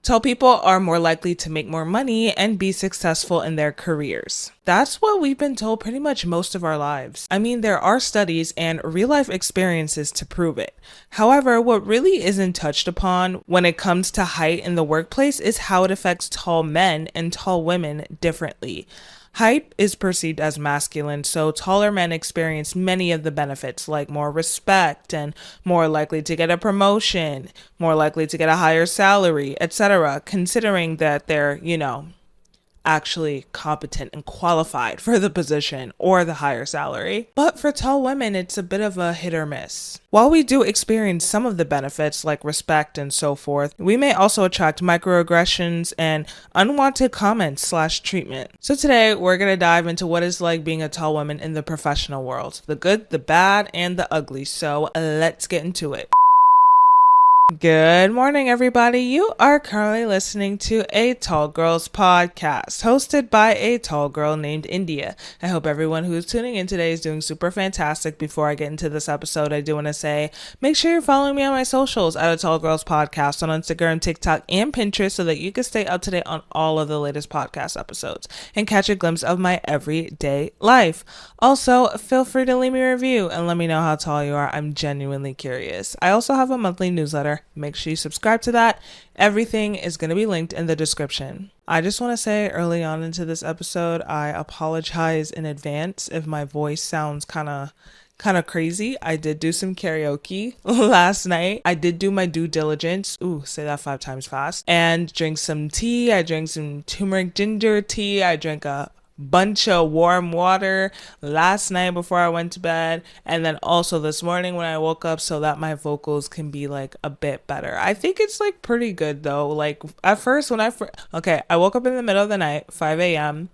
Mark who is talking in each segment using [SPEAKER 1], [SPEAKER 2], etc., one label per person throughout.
[SPEAKER 1] Tall people are more likely to make more money and be successful in their careers. That's what we've been told pretty much most of our lives. I mean, there are studies and real life experiences to prove it. However, what really isn't touched upon when it comes to height in the workplace is how it affects tall men and tall women differently. Height is perceived as masculine, so taller men experience many of the benefits like more respect and more likely to get a promotion, more likely to get a higher salary, etc., considering that they're, actually competent and qualified for the position or the higher salary. But for tall women, it's a bit of a hit or miss. While we do experience some of the benefits like respect and so forth, we may also attract microaggressions and unwanted comments/treatment. So today we're going to dive into what it's like being a tall woman in the professional world, the good, the bad, and the ugly. So let's get into it. Good morning, everybody. You are currently listening to a Tall Girls podcast hosted by a tall girl named India. I hope everyone who is tuning in today is doing super fantastic. Before I get into this episode, I do want to say, make sure you're following me on my socials at a Tall Girls podcast on Instagram, TikTok, and Pinterest so that you can stay up to date on all of the latest podcast episodes and catch a glimpse of my everyday life. Also, feel free to leave me a review and let me know how tall you are. I'm genuinely curious. I also have a monthly newsletter. Make sure you subscribe to that. Everything is going to be linked in the description. I just want to say early on into this episode, I apologize in advance if my voice sounds kind of crazy. I did do some karaoke last night. I did do my due diligence. Say that 5 times fast. And drink some tea. I drank some turmeric ginger tea. I drank a bunch of warm water last night before I went to bed, and then also this morning when I woke up, so that my vocals can be like a bit better. I think it's like pretty good though. Like at first when I woke up in the middle of the night, 5 a.m.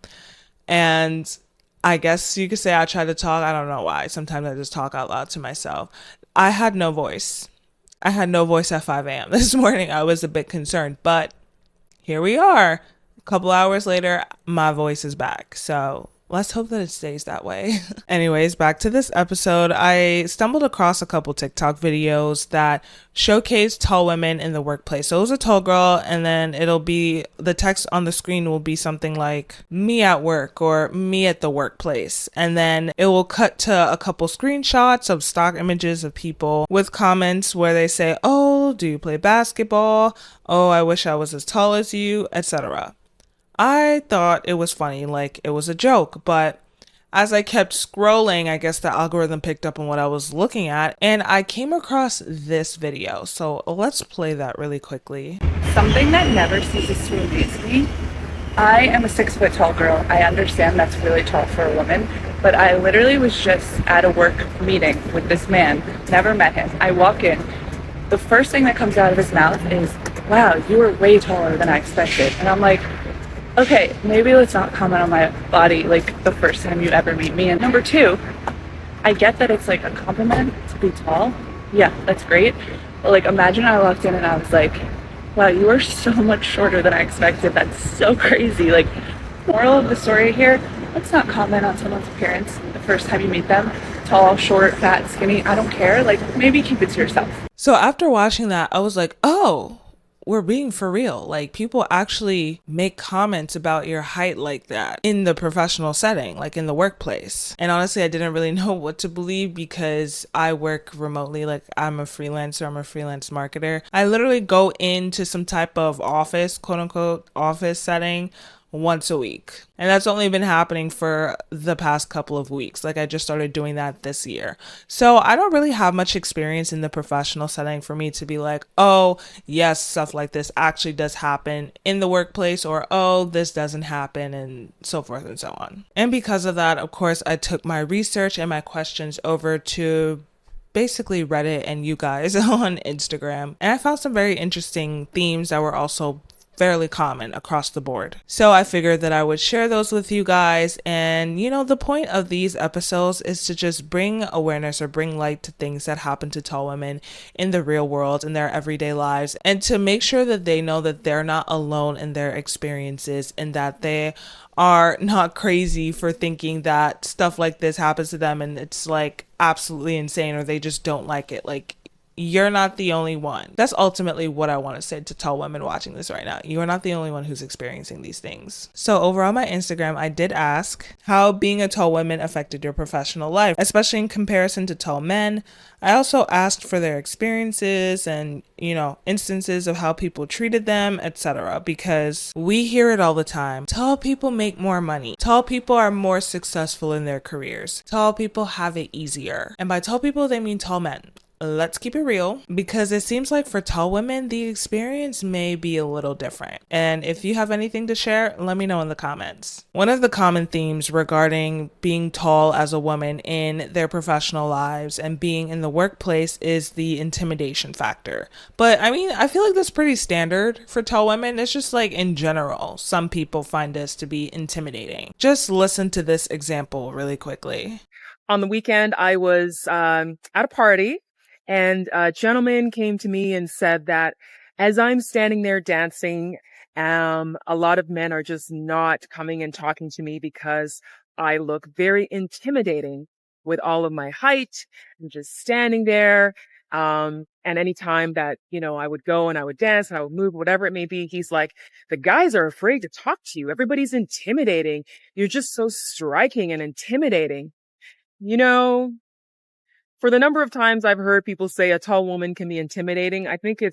[SPEAKER 1] and I guess you could say I tried to talk. I don't know why. Sometimes I just talk out loud to myself. I had no voice. at 5 a.m. this morning. I was a bit concerned, but here we are. Couple hours later, my voice is back. So let's hope that it stays that way. Anyways, back to this episode. I stumbled across a couple TikTok videos that showcase tall women in the workplace. So it was a tall girl, and then it'll be, the text on the screen will be something like me at work or me at the workplace. And then it will cut to a couple screenshots of stock images of people with comments where they say, "Oh, do you play basketball? Oh, I wish I was as tall as you," etc. I thought it was funny, like it was a joke, but as I kept scrolling, I guess the algorithm picked up on what I was looking at, and I came across this video. So let's play that really quickly.
[SPEAKER 2] Something that never ceases to amaze me. I am a 6 foot tall girl. I understand that's really tall for a woman, but I literally was just at a work meeting with this man, never met him. I walk in, the first thing that comes out of his mouth is, "Wow, you are way taller than I expected." And I'm like, okay, maybe let's not comment on my body like the first time you ever meet me. And number two, I get that it's like a compliment to be tall. Yeah, that's great. But like, imagine I walked in and I was like, "Wow, you are so much shorter than I expected. That's so crazy." Like, moral of the story here, let's not comment on someone's appearance the first time you meet them. Tall, short, fat, skinny, I don't care. Like, maybe keep it to yourself.
[SPEAKER 1] So after watching that, I was like, oh, we're being for real. Like, people actually make comments about your height like that in the professional setting, like in the workplace. And honestly, I didn't really know what to believe because I work remotely. Like, I'm a freelancer, I'm a freelance marketer. I literally go into some type of office, quote unquote, office setting once a week. And that's only been happening for the past couple of weeks. Like, I just started doing that this year. So I don't really have much experience in the professional setting for me to be like, oh, yes, stuff like this actually does happen in the workplace, or oh, this doesn't happen, and so forth and so on. And because of that, of course, I took my research and my questions over to basically Reddit and you guys on Instagram. And I found some very interesting themes that were also fairly common across the board. So I figured that I would share those with you guys. And the point of these episodes is to just bring awareness or bring light to things that happen to tall women in the real world, in their everyday lives, and to make sure that they know that they're not alone in their experiences and that they are not crazy for thinking that stuff like this happens to them and it's like absolutely insane, or they just don't like it. Like, you're not the only one. That's ultimately what I want to say to tall women watching this right now. You are not the only one who's experiencing these things. So over on my Instagram, I did ask how being a tall woman affected your professional life, especially in comparison to tall men. I also asked for their experiences and, instances of how people treated them, etc. Because we hear it all the time. Tall people make more money. Tall people are more successful in their careers. Tall people have it easier. And by tall people, they mean tall men. Let's keep it real, because it seems like for tall women, the experience may be a little different. And if you have anything to share, let me know in the comments. One of the common themes regarding being tall as a woman in their professional lives and being in the workplace is the intimidation factor. But I feel like that's pretty standard for tall women. It's just like in general, some people find this to be intimidating. Just listen to this example really quickly.
[SPEAKER 3] On the weekend, I was at a party. And a gentleman came to me and said that as I'm standing there dancing, a lot of men are just not coming and talking to me because I look very intimidating with all of my height. I'm just standing there. And anytime that, I would go and I would dance and I would move, whatever it may be, he's like, the guys are afraid to talk to you. Everybody's intimidating. You're just so striking and intimidating. For the number of times I've heard people say a tall woman can be intimidating, I think I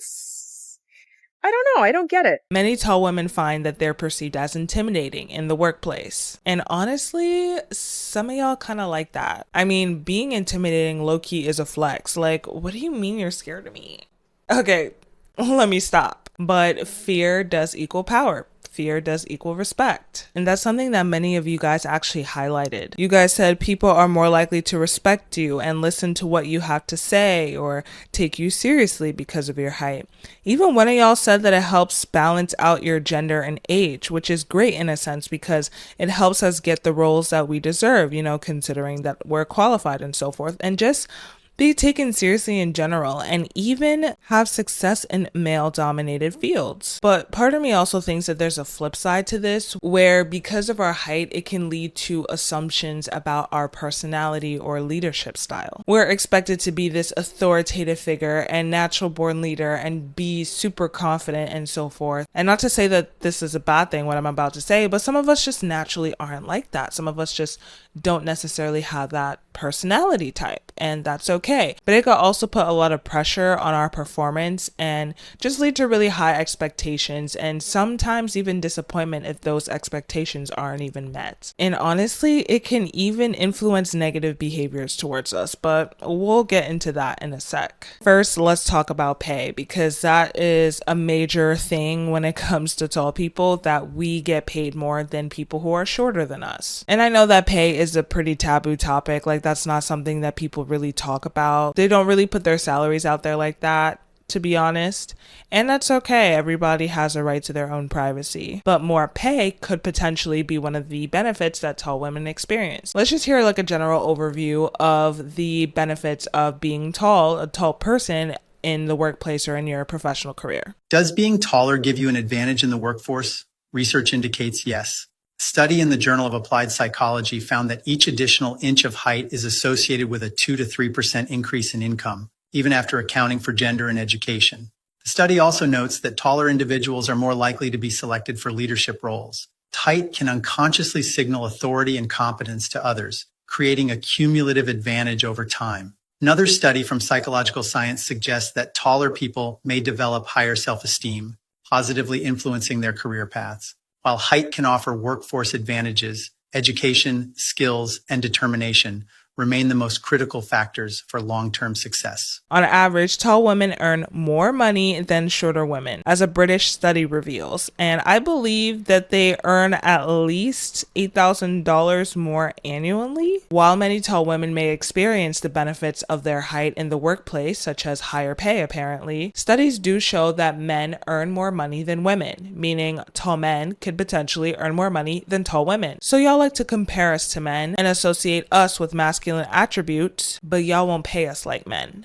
[SPEAKER 3] don't know. I don't get it.
[SPEAKER 1] Many tall women find that they're perceived as intimidating in the workplace. And honestly, some of y'all kind of like that. Being intimidating low-key is a flex. Like, what do you mean you're scared of me? Okay, let me stop. But fear does equal power. Fear does equal respect. And that's something that many of you guys actually highlighted. You guys said people are more likely to respect you and listen to what you have to say or take you seriously because of your height. Even one of y'all said that it helps balance out your gender and age, which is great in a sense because it helps us get the roles that we deserve, considering that we're qualified and so forth. And just be taken seriously in general and even have success in male-dominated fields. But part of me also thinks that there's a flip side to this where because of our height, it can lead to assumptions about our personality or leadership style. We're expected to be this authoritative figure and natural-born leader and be super confident and so forth. And not to say that this is a bad thing, what I'm about to say, but some of us just naturally aren't like that. Some of us just don't necessarily have that personality type, and that's okay. But it could also put a lot of pressure on our performance and just lead to really high expectations and sometimes even disappointment if those expectations aren't even met. And honestly, it can even influence negative behaviors towards us, but we'll get into that in a sec. First, let's talk about pay, because that is a major thing when it comes to tall people, that we get paid more than people who are shorter than us. And I know that pay is a pretty taboo topic. Like, that's not something that people really talk about. They don't really put their salaries out there like that, to be honest. And that's okay. Everybody has a right to their own privacy. But more pay could potentially be one of the benefits that tall women experience. Let's just hear like a general overview of the benefits of being tall, a tall person in the workplace or in your professional career.
[SPEAKER 4] Does being taller give you an advantage in the workforce? Research indicates yes. A study in the Journal of Applied Psychology found that each additional inch of height is associated with a 2 to 3% increase in income, even after accounting for gender and education. The study also notes that taller individuals are more likely to be selected for leadership roles. Height can unconsciously signal authority and competence to others, creating a cumulative advantage over time. Another study from Psychological Science suggests that taller people may develop higher self-esteem, positively influencing their career paths. While height can offer workforce advantages, education, skills, and determination remain the most critical factors for long-term success.
[SPEAKER 1] On average, tall women earn more money than shorter women, as a British study reveals, and I believe that they earn at least $8,000 more annually. While many tall women may experience the benefits of their height in the workplace, such as higher pay apparently, studies do show that men earn more money than women, meaning tall men could potentially earn more money than tall women. So y'all like to compare us to men and associate us with masculine attributes, but y'all won't pay us like men.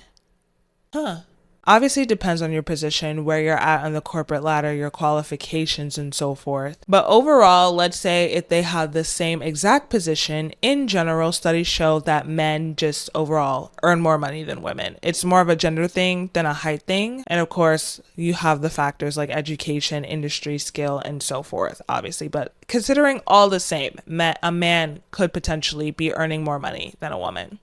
[SPEAKER 1] Obviously, it depends on your position, where you're at on the corporate ladder, your qualifications, and so forth. But overall, let's say if they have the same exact position, in general, studies show that men just overall earn more money than women. It's more of a gender thing than a height thing. And of course, you have the factors like education, industry, skill, and so forth, obviously. But considering all the same, a man could potentially be earning more money than a woman.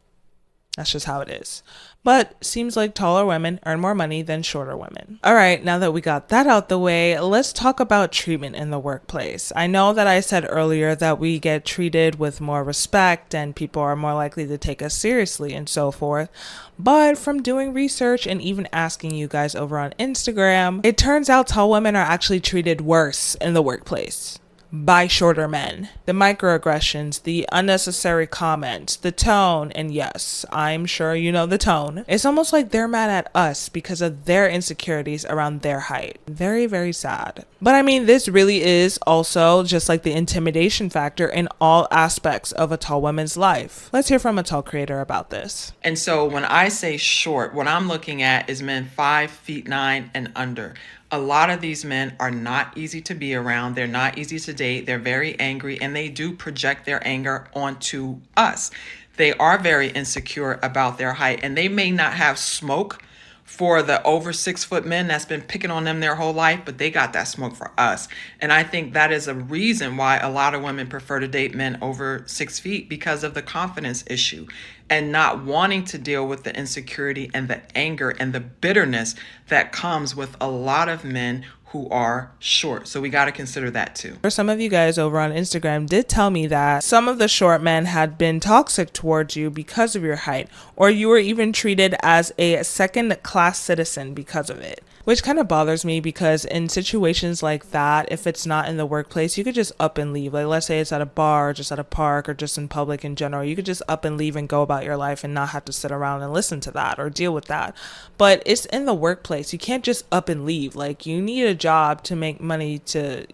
[SPEAKER 1] That's just how it is. But seems like taller women earn more money than shorter women. All right, now that we got that out the way, let's talk about treatment in the workplace. I know that I said earlier that we get treated with more respect and people are more likely to take us seriously and so forth. But from doing research and even asking you guys over on Instagram, it turns out tall women are actually treated worse in the workplace by shorter men. The microaggressions, the unnecessary comments, the tone, and yes, I'm sure you know the tone. It's almost like they're mad at us because of their insecurities around their height. Very, very sad. But I mean, this really is also just like the intimidation factor in all aspects of a tall woman's life. Let's hear from a tall creator about this.
[SPEAKER 5] And so when I say short, what I'm looking at is men 5'9" and under. A lot of these men are not easy to be around. They're not easy to date. They're very angry and they do project their anger onto us. They are very insecure about their height and they may not have smoke for the over 6 foot men that's been picking on them their whole life, but they got that smoke for us. And I think that is a reason why a lot of women prefer to date men over 6 feet, because of the confidence issue and not wanting to deal with the insecurity and the anger and the bitterness that comes with a lot of men who are short. So we got to consider that too.
[SPEAKER 1] Some of you guys over on Instagram did tell me that some of the short men had been toxic towards you because of your height, or you were even treated as a second-class citizen because of it. Which kind of bothers me, because in situations like that, if it's not in the workplace, you could just up and leave. Like, let's say it's at a bar, or just at a park, or just in public in general. You could just up and leave and go about your life and not have to sit around and listen to that or deal with that. But it's in the workplace. You can't just up and leave. Like, you need a job to make money to,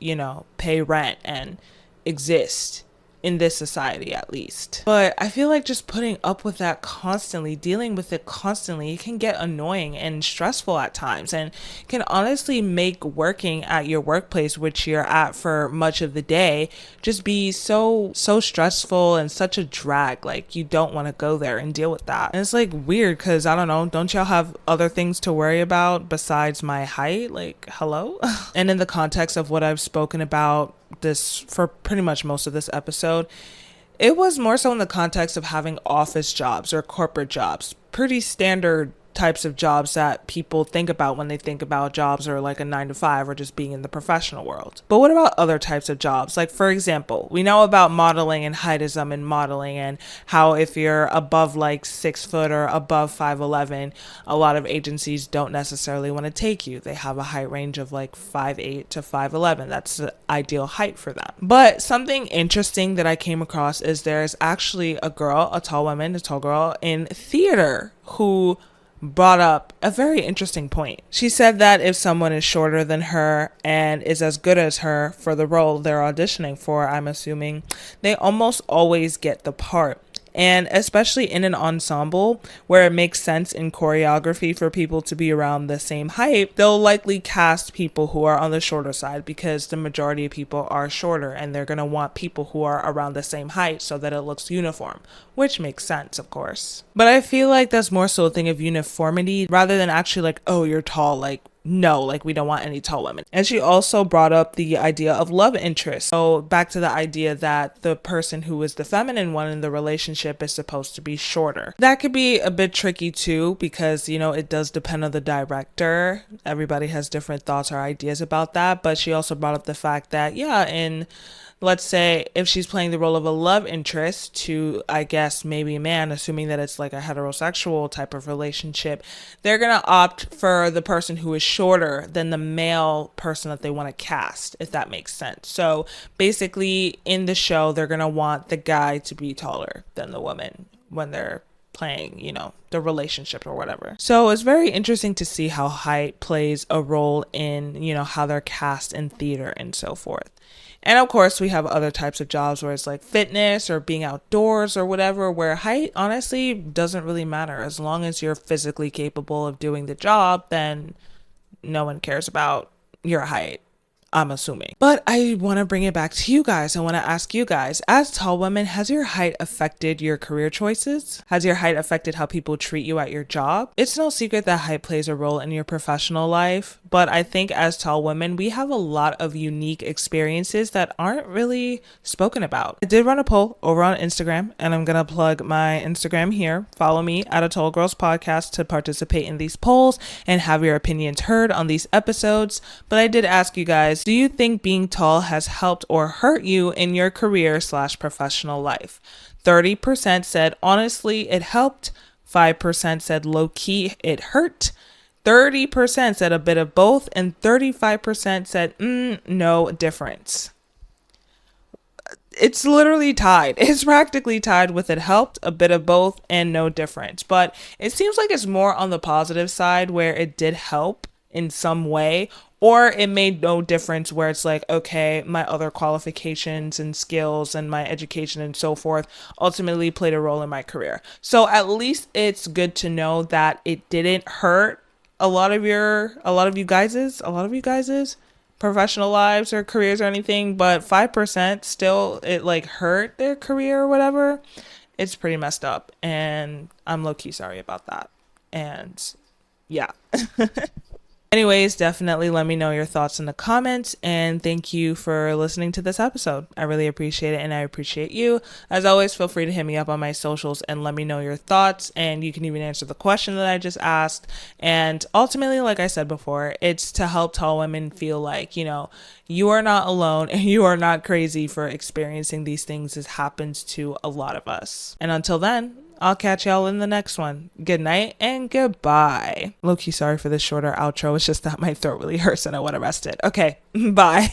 [SPEAKER 1] pay rent and exist. In this society, at least. But I feel like just putting up with that constantly, dealing with it constantly, it can get annoying and stressful at times, and can honestly make working at your workplace, which you're at for much of the day, just be so stressful and such a drag. Like, you don't want to go there and deal with that. And it's like weird, because I don't know, don't y'all have other things to worry about besides my height? Like, hello? And in the context of what I've spoken about this for pretty much most of this episode, it was more so in the context of having office jobs or corporate jobs, pretty standard types of jobs that people think about when they think about jobs or like a 9-to-5 or just being in the professional world. But what about other types of jobs? Like, for example, we know about modeling and heightism and modeling, and how if you're above like 6 foot or above 5'11", a lot of agencies don't necessarily want to take you. They have a height range of like 5'8" to 5'11". That's the ideal height for them. But something interesting that I came across is there's actually a tall girl in theater who brought up a very interesting point. She said that if someone is shorter than her and is as good as her for the role they're auditioning for, I'm assuming, they almost always get the part. And especially in an ensemble where it makes sense in choreography for people to be around the same height, they'll likely cast people who are on the shorter side, because the majority of people are shorter and they're going to want people who are around the same height so that it looks uniform, which makes sense, of course. But I feel like that's more so a thing of uniformity rather than actually like, oh, you're tall, like, no, like, we don't want any tall women. And she also brought up the idea of love interest. So back to the idea that the person who is the feminine one in the relationship is supposed to be shorter. That could be a bit tricky too, because, it does depend on the director. Everybody has different thoughts or ideas about that. But she also brought up the fact that, let's say if she's playing the role of a love interest to, I guess, maybe a man, assuming that it's like a heterosexual type of relationship, they're going to opt for the person who is shorter than the male person that they want to cast, if that makes sense. So basically in the show, they're going to want the guy to be taller than the woman when they're playing, the relationship or whatever. So it's very interesting to see how height plays a role in, how they're cast in theater and so forth. And of course, we have other types of jobs where it's like fitness or being outdoors or whatever, where height honestly doesn't really matter. As long as you're physically capable of doing the job, then no one cares about your height, I'm assuming. But I want to bring it back to you guys. I want to ask you guys, as tall women, has your height affected your career choices? Has your height affected how people treat you at your job? It's no secret that height plays a role in your professional life, but I think as tall women, we have a lot of unique experiences that aren't really spoken about. I did run a poll over on Instagram, and I'm going to plug my Instagram here. Follow me at A Tall Girls Podcast to participate in these polls and have your opinions heard on these episodes. But I did ask you guys, do you think being tall has helped or hurt you in your career/professional life? 30% said honestly it helped, 5% said low-key it hurt, 30% said a bit of both, and 35% said no difference. It's literally tied. It's practically tied with it helped, a bit of both, and no difference. But it seems like it's more on the positive side where it did help in some way, or it made no difference where it's like, okay, my other qualifications and skills and my education and so forth ultimately played a role in my career. So at least it's good to know that it didn't hurt a lot of you guys's professional lives or careers or anything, but 5% still it like hurt their career or whatever. It's pretty messed up, and I'm low-key sorry about that. And yeah. Anyways, definitely let me know your thoughts in the comments, and thank you for listening to this episode. I really appreciate it, and I appreciate you. As always, feel free to hit me up on my socials and let me know your thoughts, and you can even answer the question that I just asked. And ultimately, like I said before, it's to help tall women feel like, you are not alone and you are not crazy for experiencing these things. This happens to a lot of us. And until then, I'll catch y'all in the next one. Good night and goodbye. Low-key sorry for this shorter outro. It's just that my throat really hurts and I want to rest it. Okay, bye.